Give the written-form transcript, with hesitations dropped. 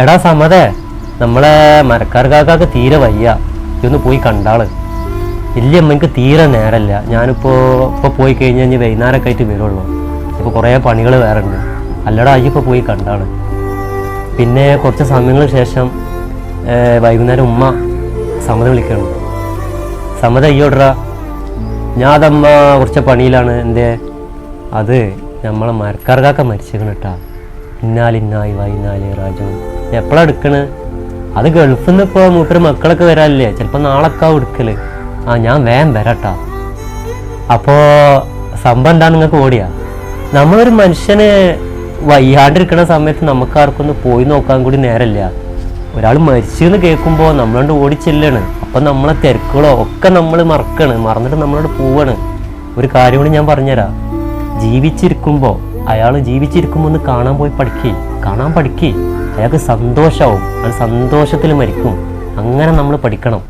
എടാ സമ്മതേ, നമ്മളെ മരക്കാർ കാക്കാക്ക് തീരെ വയ്യ, ഇതൊന്ന് പോയി കണ്ടാള്. ഇല്ല അമ്മ, എനിക്ക് തീരെ നേരല്ല. ഞാനിപ്പോൾ പോയി കഴിഞ്ഞാൽ ഇനി വൈകുന്നേരമൊക്കെ ആയിട്ട് വരുള്ളൂ. ഇപ്പോൾ കുറേ പണികൾ വേറെ ഉണ്ട്. അല്ലടാ അയ്യപ്പോൾ പോയി കണ്ടാള്. പിന്നെ കുറച്ച് സമയങ്ങൾക്ക് ശേഷം വൈകുന്നേരം ഉമ്മ സമ്മതം വിളിക്കണം. സമ്മതം അയ്യോട്രാ, ഞാൻ അതമ്മ കുറച്ച് പണിയിലാണ്. എന്തേ? അത് നമ്മളെ മരക്കാർ കാക്ക മരിച്ചിരിക്കണം കേട്ടാ. ഇന്നാലിന്നായി വൈകുന്നാല് രാജു. എപ്പോഴാണ് എടുക്കണ്? അത് ഗൾഫിൽ നിന്ന് ഇപ്പോൾ മൂപ്പര് മക്കളൊക്കെ വരാനില്ലേ, ചിലപ്പോൾ നാളൊക്കെ എടുക്കല്. ഞാൻ വേഗം വരാട്ടാ. അപ്പോൾ സംഭവം എന്താ, നിങ്ങൾക്ക് ഓടിയാ? നമ്മളൊരു മനുഷ്യന് വയ്യാണ്ടിരിക്കുന്ന സമയത്ത് നമുക്കാർക്കൊന്ന് പോയി നോക്കാൻ കൂടി നേരമില്ല. ഒരാൾ മരിച്ചെന്ന് കേൾക്കുമ്പോൾ നമ്മളോട് ഓടിച്ചെല്ലാണ്. അപ്പം നമ്മളെ തിരക്കുകളോ ഒക്കെ നമ്മൾ മറന്നിട്ട് നമ്മളോട് പോവാണ്. ഒരു കാര്യം കൂടി ഞാൻ പറഞ്ഞുതരാം. അയാൾ ജീവിച്ചിരിക്കുമ്പോൾ ഒന്ന് കാണാൻ പഠിക്കേ. അയാൾക്ക് സന്തോഷമാവും. അയാൾ സന്തോഷത്തിൽ മരിക്കും. അങ്ങനെ നമ്മൾ പഠിക്കണം.